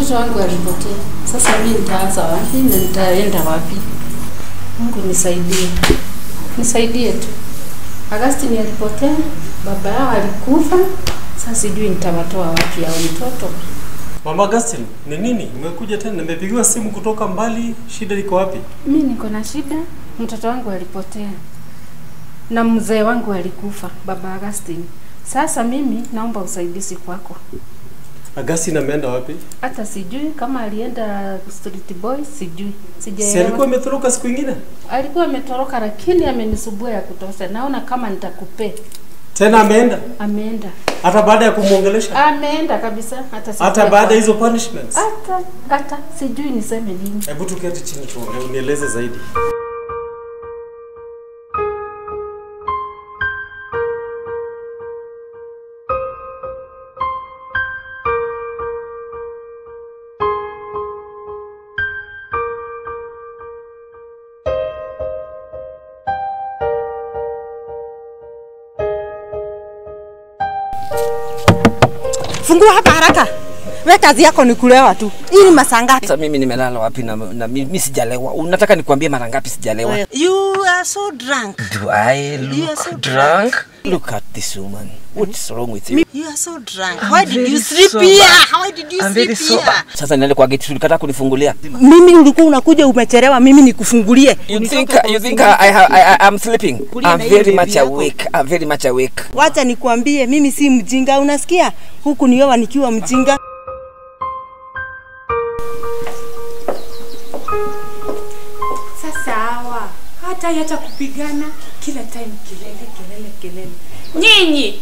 Mtoto wangu alipotea. Sasa mimi nitaanza wapi na nitaenda wapi? Mungu nisaidie. Nisaidie tu. Augustine alipotea, baba yao alikufa. Sasa sijui nitawatoa wapi hao mtoto. Mama Augustine, ni nini? Umekuja tena? Nimepigiwa simu kutoka mbali. Shida liko wapi? Mimi niko na shida. Mtoto wangu alipotea. Na mzee wangu alikufa, baba Augustine. Sasa mimi naomba usaidizi kwako. Augustine ameenda wapi? Hata sijui kama alienda street boy, sijui. Sijaelewa. Si alikuwa ametoroka siku nyingine? Alikuwa ametoroka lakini amenisubua ya kutosha. Naona kama nitakupe. Tena ameenda? Ameenda. Hata baada ya kumuongelesha? Ameenda kabisa. Hata baada hizo punishments? Hata sijui niseme nini. Hebu tuketi chini tuongee, unieleze zaidi. Fungua hapa haraka. Wewe kazi yako ni kulewa tu. Hii ni masaa ngapi? Sasa mimi nimelala wapi na mimi sijalewa. Unataka nikwambie mara ngapi sijalewa? You are so drunk. Do I look drunk? Look at this woman. What's wrong with you? You are so drunk. Why did you sleep here? Why did you sleep here? Sasa niende kwa gate, ulikataa kunifungulia. Mimi ulikuwa unakuja umechelewa, mimi nikufungulie. You think I'm sleeping? I'm very much awake. Wacha nikwambie, mimi si mjinga, unasikia? Huku nioa nikiwa mjinga. Sasa hawa hata kupigana kila time kelele. Nyinyi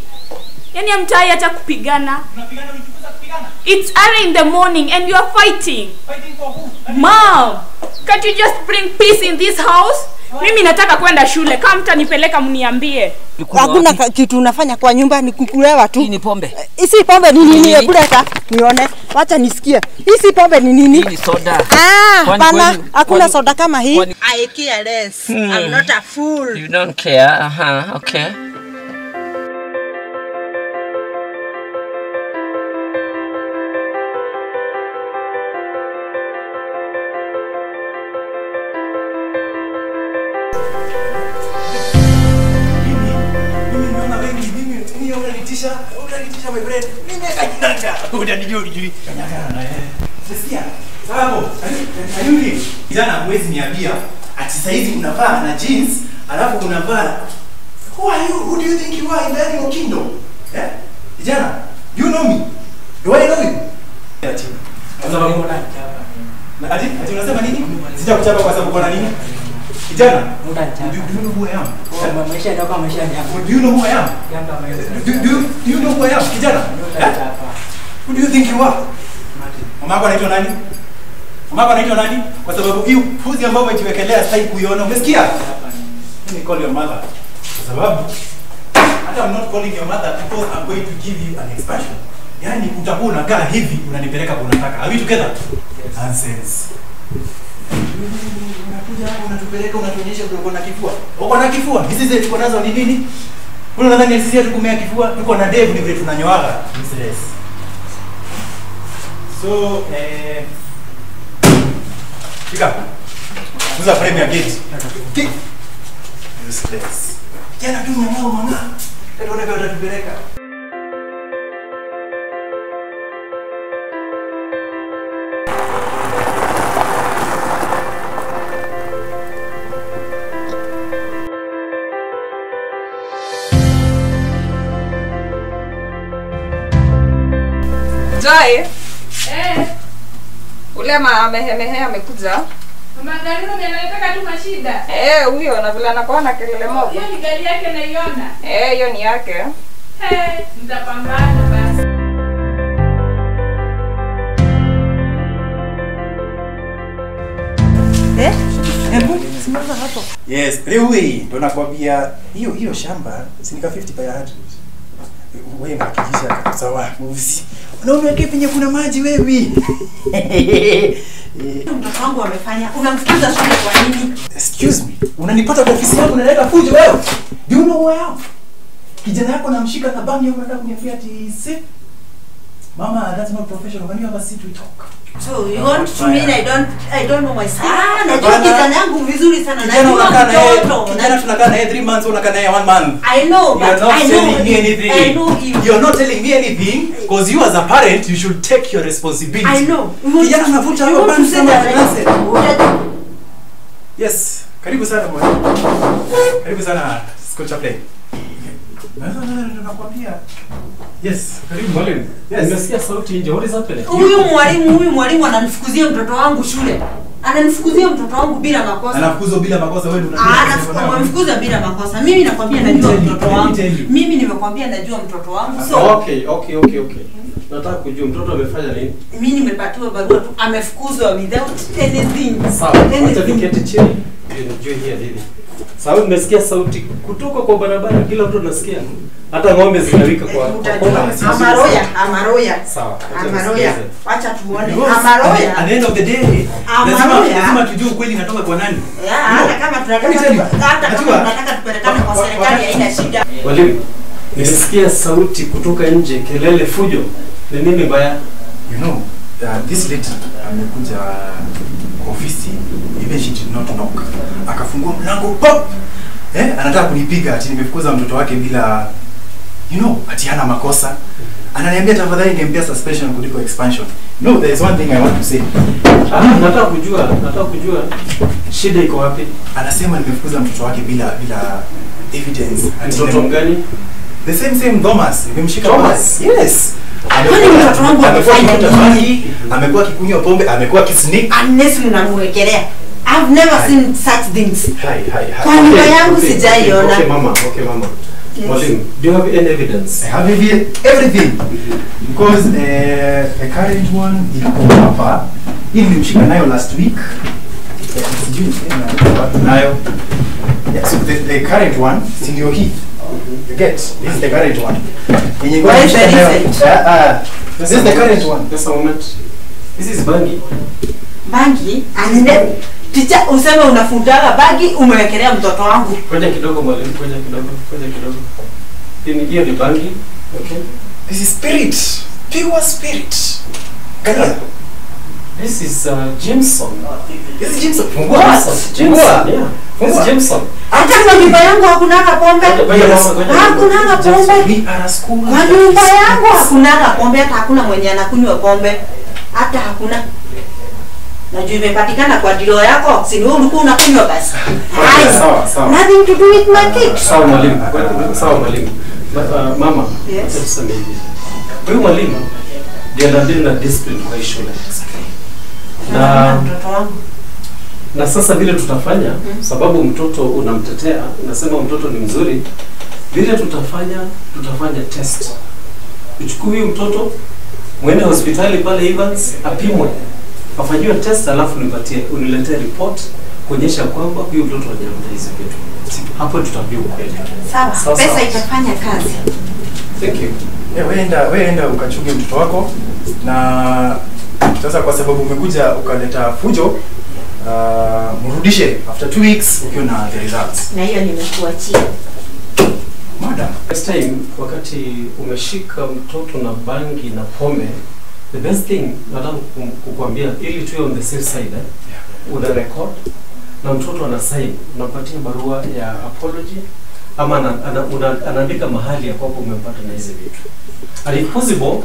yani hamtai hata kupigana. Unapigana mkifuza kupigana? It's early in the morning and you are fighting. Fighting for who? Mom, can't you just bring peace in this house? Mimi nataka kwenda shule. Kama mtanipeleka mniambie. Hakuna kitu unafanya kwa nyumba, ni kukulewa tu. Hii ni pombe. Hii pombe ni nini? Hebu leta nione. Wacha nisikie. Hii soda ni nini? Hii ni soda. Bana, hakuna soda kama hii. I care less. I'm not a fool. You don't care. Okay. Unanitisha my friend. Nimekanyanga. Unanijui. Kanyanga na yeye. Sikia. Sababu, ayuni. Jana mwezi niambia ati sasa hivi unavaa na jeans, alafu unavaa. Who are you? Who do you think you are in the animal kingdom? Eh? Jana, you know me? Do I know you? Ati. Sababu mbona chapa? Na ati unasema nini? Sitakuchapa kwa sababu kuna nini? Kijana, do you know who I am? Maisha ndio kama maisha yangu. Do you know who I am? Do you know who I am? Kijana? Who do you think you are? Mama yako anaitwa nani? Mama yako anaitwa nani? Kwa sababu hiyo fuzi ambayo umejiwekelea sasa kuiona. Umesikia? Let me call your mother. Kwa sababu hata I'm not calling your mother because I'm going to give you an expansion. Yaani utakuwa unakaa hivi unanipeleka kwa unataka. Are we together? Nonsense. Unakuja hapo unatupeleka unatuonyesha uko na kifua. Uko na kifua? Hizi zetu tuko nazo ni nini? Wewe unadhani sisi tukumea kifua? Tuko na devu ni vile tunanyoaga. Useless. So Fika. Uza frame ya gate. Useless. Jana tu mama. Ndio ndio utatupeleka. Joy. Ule amehemehe amekuja. Mama Galino anataka tu mashida. Huyo na vile anakuwa na kelele moja. Hiyo ni gari yake naiona. Hiyo ni yake. Mtapambana basi. Hebu simama hapo. Yes, leo hii ndo nakwambia hiyo shamba sinika 50 by 100. Wewe unakijisha sawa. Unaona yake penye kuna maji wewe. Mtoto wangu amefanya. Unamfukuza shule kwa nini? Excuse me. Unanipata kwa ofisi yangu unaleta fujo wewe. Do you know who I am? Kijana yako namshika na bani unataka kuniambia ati safe. Mama, that's not professional. When you have a seat we talk. So you want to mean I don't know my son? Najua kijana yangu vizuri sana. Kijana tunakaa naye 3 months, unakaa naye 1 month. I know, but You're not I know telling me anything. I know him. You're not telling me anything because you as a parent you should take your responsibility. I know. Kijana anavuta hapo band sana. Yes, karibu sana bwana. Karibu sana Scott Chaplain. Nakwambia. Yes, Karibu mwalimu. Yes. Nimesikia sauti nje. What is happening? Huyu mwalimu ananifukuzia mtoto wangu shule. Ananifukuzia mtoto wangu bila makosa. Anafukuzwa bila makosa, wewe unajua. Anamfukuza bila makosa. Mimi nakwambia najua mtoto wangu. Mimi nimekwambia najua mtoto wangu. So Okay. Nataka kujua mtoto amefanya nini? mimi nimepatiwa barua tu amefukuzwa without anything. Sawa. Acha niketi chini. Nijue hii hadithi. Sawa, nimesikia sauti kutoka kwa barabara, kila mtu anasikia. Hata ng'ombe zinawika kwa Amaroya. Sawa. Amaroya. Acha tuone. At Amaroya. the end of the day, lazima tujue ukweli inatoka kwa nani. Hata kama tunataka tupelekane kwa serikali haina shida. Mwalimu, nimesikia sauti kutoka nje, kelele, fujo. Ni nini baya? You know, this lady amekuja ofisi, even she did not knock. Akafungua mlango pop. Anataka kunipiga ati nimefukuza mtoto wake bila, you know, ati hana makosa. Ananiambia tafadhali niambia suspension kuliko expansion. No, there is one thing I want to say. Nataka kujua shida iko wapi? Anasema nimefukuza mtoto wake bila evidence. Mtoto mgani? The same Thomas. Nimemshika Thomas. Yes. Kwani mtoto wangu amekuwa akikunywa pombe, amekuwa kisneak. Unless unamwekelea. I've never seen such things. Hi. Kwa nyumba yangu sijaiona. Okay mama. Yes. Mwalimu, do you have any evidence? I have everything. Because the current one ilikuwa hapa. Hii nilimshika nayo last week. Nayo. Yeah, so the current one, ndio hii. You get? This is the current one. This is the current one. Just a moment. This is bangi. Bangi? Teacher, useme unafundaga bangi umewekelea mtoto wangu. Ngoja kidogo mwalimu, ngoja kidogo. Hiyo ni bangi. Okay. This is spirit. Pure spirit. Kalia. This is Jameson. This is Jameson. Jameson. Yeah. This is Jameson. Hata kwa nyumba yangu hakunaga pombe. Hakunaga pombe. Kwa nyumba yangu hakunaga pombe, hata hakuna mwenye anakunywa pombe. Hata hakuna. Najua imepatikana kwa dilo yako. Si wewe ulikuwa unakunywa basi. Sawa. Nothing to do with my kid. Sawa mwalimu. Mama. Yes. Tuseme hivi. Huyu mwalimu ndiye anadili na discipline kwa shule. Na sasa vile tutafanya, sababu mtoto unamtetea, unasema mtoto ni mzuri, vile tutafanya test. Uchukue huyu mtoto, mwende hospitali pale Evans, apimwe, afanyiwe test, alafu uniletee report kuonyesha kwamba huyu mtoto hajarudia hizo vitu. Hapo tutajua kweli. Sawa. Pesa itafanya kazi. Thank you. Wewe enda ukachunge mtoto wako, na sasa kwa sababu umekuja ukaleta fujo, mrudishe after 2 weeks ukiwa na the results. Na hiyo nimekuachia. Madam, next time wakati umeshika mtoto na bangi na pombe, the best thing nataka kukuambia ili tuwe on the safe side, una record na mtoto ana sign, unapatia barua ya apology ama anaandika mahali ambapo umempata na hizo vitu. And if possible,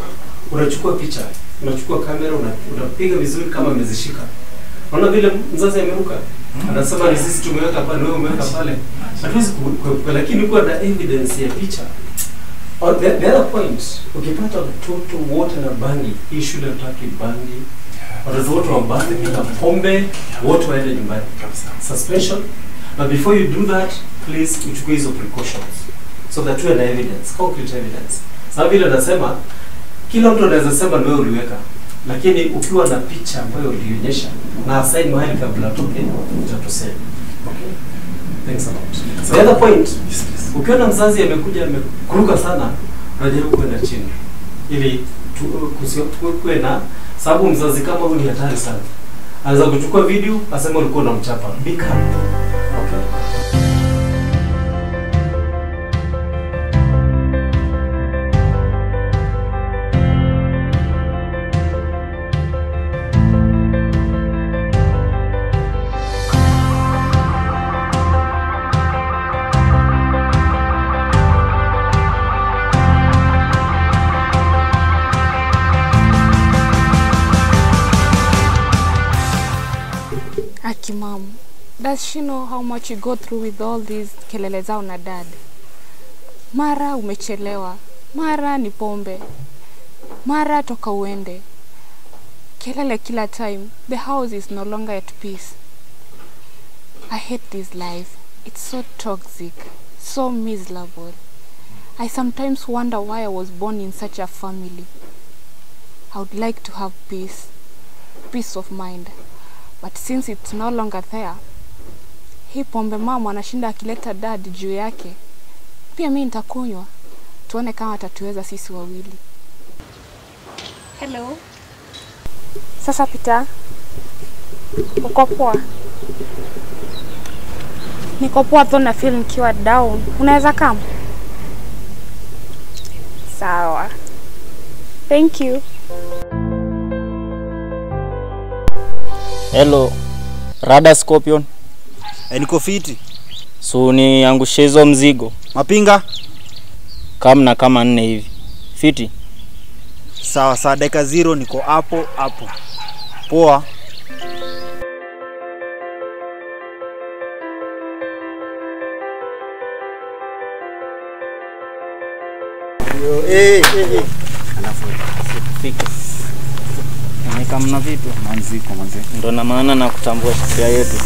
unachukua picha, unachukua kamera, unapiga vizuri kama amezishika. Unaona vile mzazi ameruka, anasema ni sisi tumeweka pale, wewe umeweka pale. Hatuwezi lakini uko na evidence ya picha. Or the other point, ukipata mtoto wote na bangi, hii shule hataki bangi. Watoto wote wa bangi na pombe, wote waende nyumbani. Suspension. But before you do that, please uchukue hizo precautions so that you have evidence, concrete evidence. Sababu vile nasema kila mtu anaweza sema ndio uliweka, lakini ukiwa na picha ambayo ulionyesha na assign mahali kabla toke utatusema. Okay? Thanks a lot. The other point, ukiona mzazi amekuja amekuruka sana, unajaribu kwenda chini ili kuwe na sababu mzazi kama huyu ni hatari sana. Anaweza kuchukua video asema ulikuwa unamchapa. Be calm. Okay. Mom, does she know how much you go through with all these kelele zao na dad? Mara umechelewa, mara ni pombe, mara toka uende. Kelele kila time, the house is no longer at peace. I hate this life. It's so toxic, so miserable. I sometimes wonder why I was born in such a family. I would like to have peace of mind. But since it's no longer there, hii pombe mama anashinda akileta dad juu yake. Pia mimi nitakunywa. Tuone kama atatuweza sisi wawili. Hello. Sasa Peter. Uko poa? Niko poa tu, na feel nikiwa down. Unaweza kama? Sawa. Thank you. Hello. Rada Scorpion. Niko fiti. So ni angushe hizo mzigo. Mapinga? Kama 4 hivi. Fiti. Sawa, saa dakika 0 niko hapo. Poa. Alafu fika. Kama mna vitu manziko manze. Ndio na maana na kutambua shida yetu.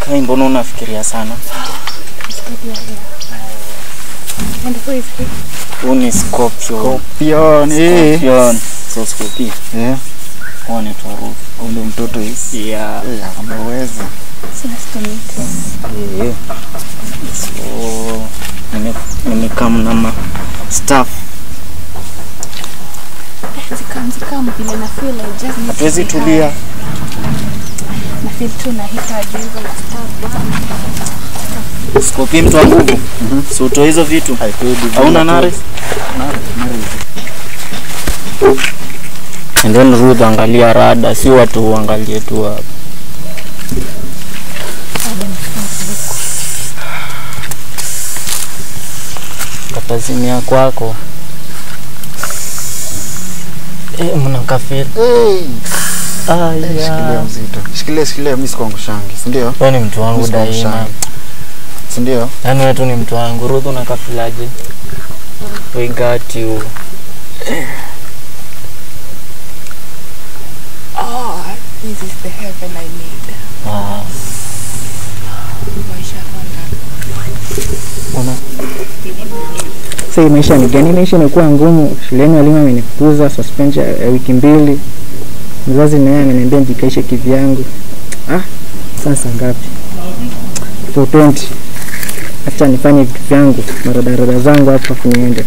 Kai, mbona unafikiria sana? Uni Scorpion. So Scorpion. One to roof. Ule mtoto hizi. Yeah. Ameweza. So nimekam na staff. Zikam vile na feel I just need. Hatuwezi tulia. Na feel tu nahitaji hizo staff. Scorpion mtu wa nguvu. So to hizo vitu. Hauna nare? And then Ruth angalia rada, si watu angalie tu hapa. Kapazimia kwako. Mna kafe. Shikilia mzito. Shikilia mimi sikuangushangi, si ndio? Wewe ni mtu wangu daima. Si ndio? Yaani wewe tu ni mtu wangu. Ruth unakafilaje? We got you. This is the heaven I need. Sasa maisha ni gani? Maisha imekuwa ngumu. Shuleni walimu wamenifukuza suspension ya wiki 2. Mzazi naye ameniambia nijikaishe kivyangu. Sasa ngapi? 420. Acha nifanye vitu vyangu, marada zangu hapa kuniende.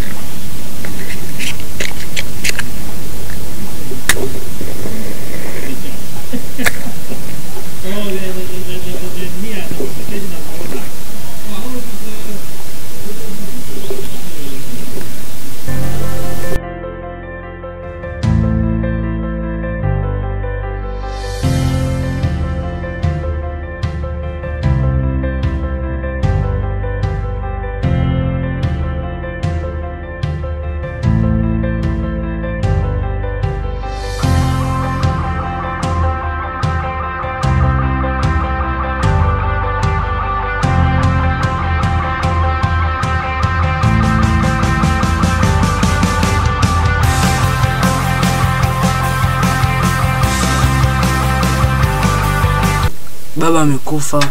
Baba amekufa.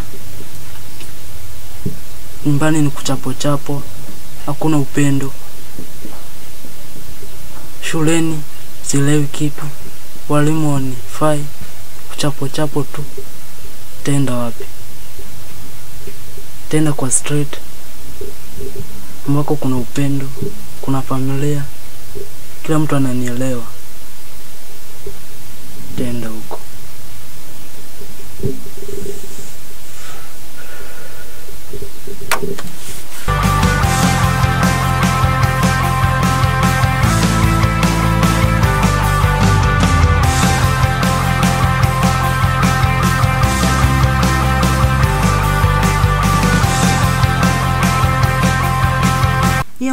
Nyumbani ni kuchapo, hakuna upendo. Shuleni sielewi kitu. Walimu wanifai, kuchapo tu. Tenda wapi? Tenda kwa street ambako kuna upendo, kuna familia, kila mtu ananielewa. Tenda huko.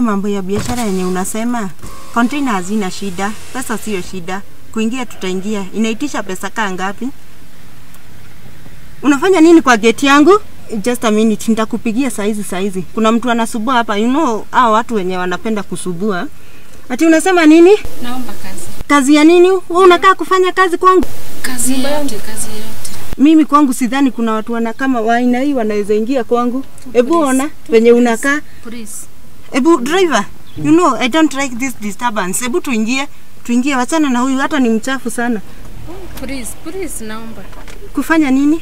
mambo ya biashara yenye unasema, container hazina shida, pesa sio shida. Kuingia tutaingia. Inaitisha pesa kaa ngapi? Unafanya nini kwa gate yangu? Just a minute, nitakupigia saizi. Kuna mtu anasubua hapa. You know, hao watu wenye wanapenda kusubua. Ati unasema nini? Naomba kazi. Kazi ya nini? Wewe unakaa kufanya kazi kwangu? Kazi yote. Mimi kwangu sidhani kuna watu wana kama wa aina hii wanaweza ingia kwangu. Hebu ona venye unakaa. Please. Hebu driver, you know I don't like this disturbance. Hebu tuingie wachana na huyu, hata ni mchafu sana. Please naomba. Kufanya nini?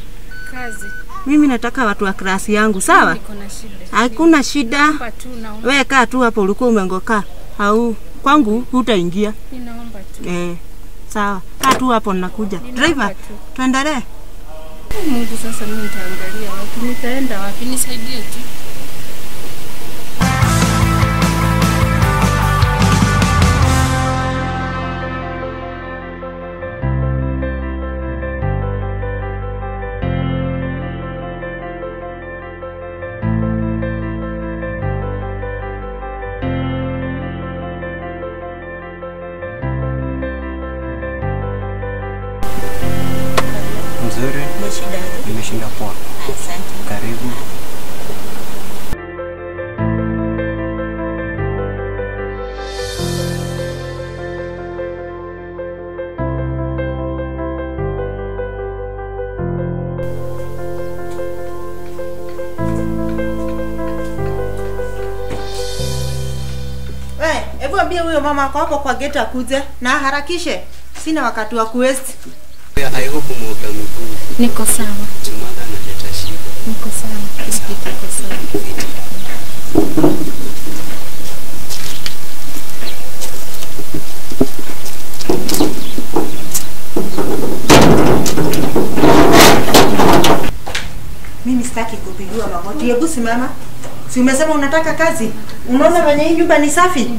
Kazi. Mimi nataka watu wa klasi yangu, sawa? Niko na shida. Hakuna shida. Naomba tu naomba. Wewe kaa tu hapo ulikuwa umengokaa. Au kwangu hutaingia. Ninaomba tu. Sawa. Kaa tu hapo ninakuja. Driver, tuendelee. Mungu sasa mimi nitaangalia wapi, nitaenda wapi, nisaidie tu. Mzuri. Nimeshinda poa. Asante. Karibu. Hebu ambia huyo mama ako hapo kwa gate akuje na harakishe. Sina wakati wa kuwaste. I hope umeoga miguu. Niko sawa. Tumada analeta shida. Niko sawa. Niko sawa. Mimi sitaki kupigiwa magoti. Hebu simama. Si umesema unataka kazi? Unaona venye hii nyumba ni safi?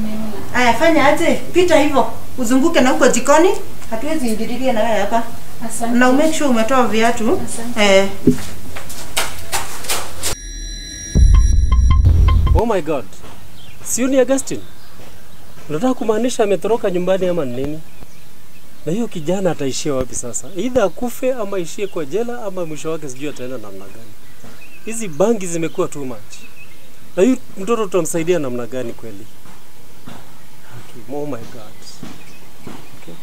Aya, fanya aje? Pita hivyo. Uzunguke na huko jikoni. Hatuwezi ingililia na wewe hapa. Asante. Na make sure umetoa viatu. Oh my God. Sio ni Augustine? Unataka kumaanisha ametoroka nyumbani ama nini? Na hiyo kijana ataishia wapi sasa? Either akufe ama aishie kwa jela ama mwisho wake sijui ataenda namna gani. Hizi bangi zimekuwa too much. Na huyu mtoto tutamsaidia namna gani kweli? Okay. Oh my God. Okay.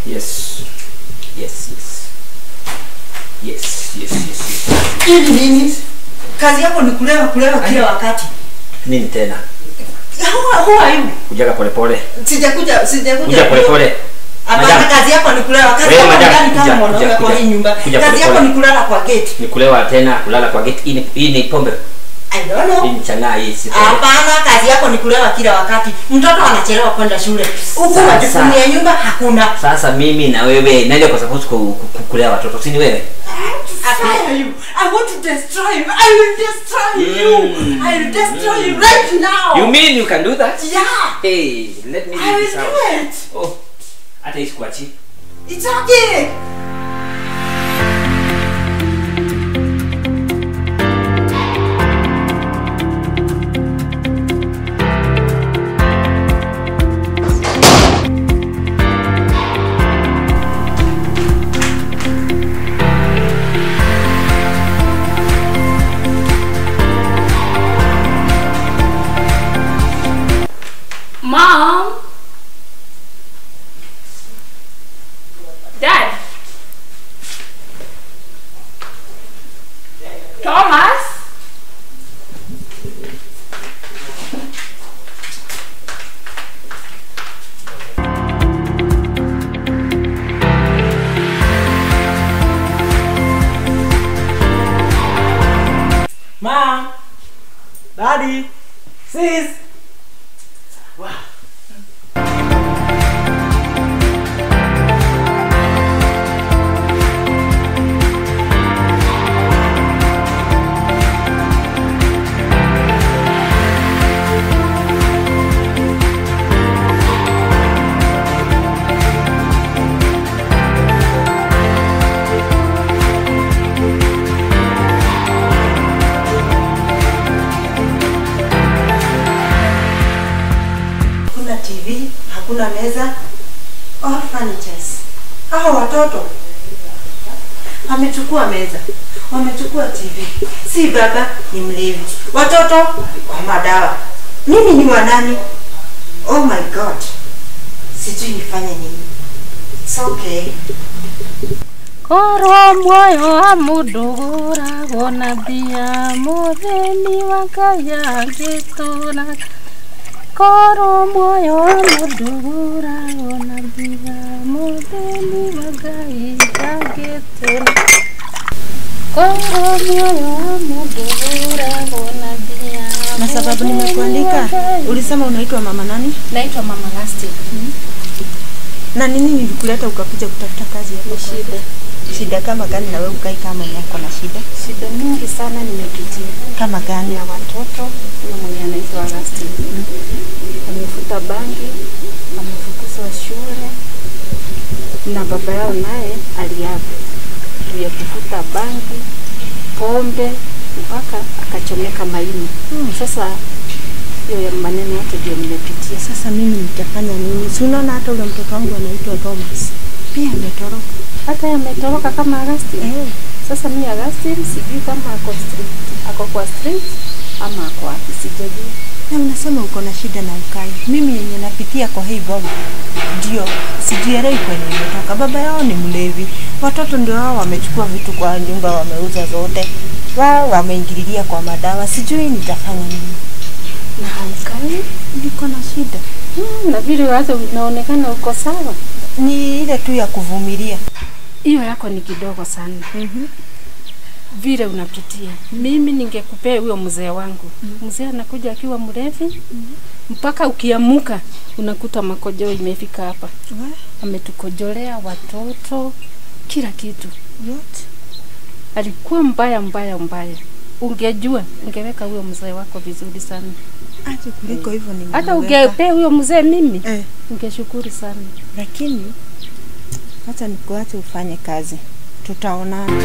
Yes. Nini? Kazi yako ni kulewa kila wakati. Nini tena? Who are you? Kujaga pole. Sijakuja. Kuja pole. Hapana, kazi yako ni kulewa. Kazi yako ni gani kama mwanaume kwa hii nyumba? Kazi yako ni kulala kwa gate. Ni kulewa tena, kulala kwa gate. Hii ni pombe. I don't know. Hii ni chang'aa hii si. Hapana, kazi yako ni kulewa kila wakati. Mtoto anachelewa kwenda shule. Huko majukumu ya nyumba hakuna. Sasa mimi na wewe nani kwa sababu kulea watoto si ni wewe? I want to destroy you. I will destroy you. I will destroy you right now. You mean you can do that? Yeah. Hey, let me I do will this do out. it. Oh, hata isikuachi. It's okay. Mom. Dad. Thomas. Mom. Daddy. Sis. Wow. meza, all furnitures. Hao watoto wamechukua meza, wamechukua TV. Si baba ni mlevi, watoto wa madawa. Mimi ni wanani? Oh my God, sijui nifanye nini. It's okay. Koro moyo wa mudugura gona bia mutheni wakaya gituna. Koro moyo wa mudugura gona bia mutheni wakaya gituna. Koro moyo wa mudugura gona bia. Na sababu nimekuandika, ulisema unaitwa mama nani? Naitwa Mama Lasti. Na nini nilikuleta ukakuja kutafuta kazi hapa? Shida. Shida kama gani na wewe ukai kama yako na shida? Shida mingi sana nimepitia. Kama gani? Ya watoto, kuna mwenye anaitwa Lasti. Amefuta bangi, amefukuzwa shule. Na baba yao naye aliaga. Ya kufuta bangi, pombe, mpaka akachomeka maini. Sasa hiyo ya maneno yote ndio nimepitia. Sasa mimi nitafanya nini? Si unaona hata ule mtoto wangu anaitwa Thomas. Pia ametoroka. Hata yametoroka kama Augustine. Sasa mimi Augustine sijui kama ako kwa street ama ako wapi, sijui. Na unasema uko na shida na ukai. Mimi yenye napitia kwa hii bomba. Ndio, sijielewi kwenye imetoka. Baba yao ni mlevi. Watoto ndio wao wamechukua vitu kwa nyumba, wameuza zote. Wao wameingililia kwa madawa. Sijui nitafanya nini. Na ukai niko na shida. Na vile wazo unaonekana uko sawa. Ni ile tu ya kuvumilia. Hiyo yako ni kidogo sana. Vile unapitia. Mimi ningekupea huyo mzee wangu. Mzee anakuja akiwa mrefu. Mpaka ukiamuka unakuta makojoo imefika hapa. Ametukojolea watoto kila kitu. Yote. Alikuwa mbaya. Ungejua, ungeweka huyo mzee wako vizuri sana. Aje kuliko hivyo ni. Hata ungepea huyo mzee mimi. Ungeshukuru sana. Lakini acha nikuache ufanye kazi. Tutaonana.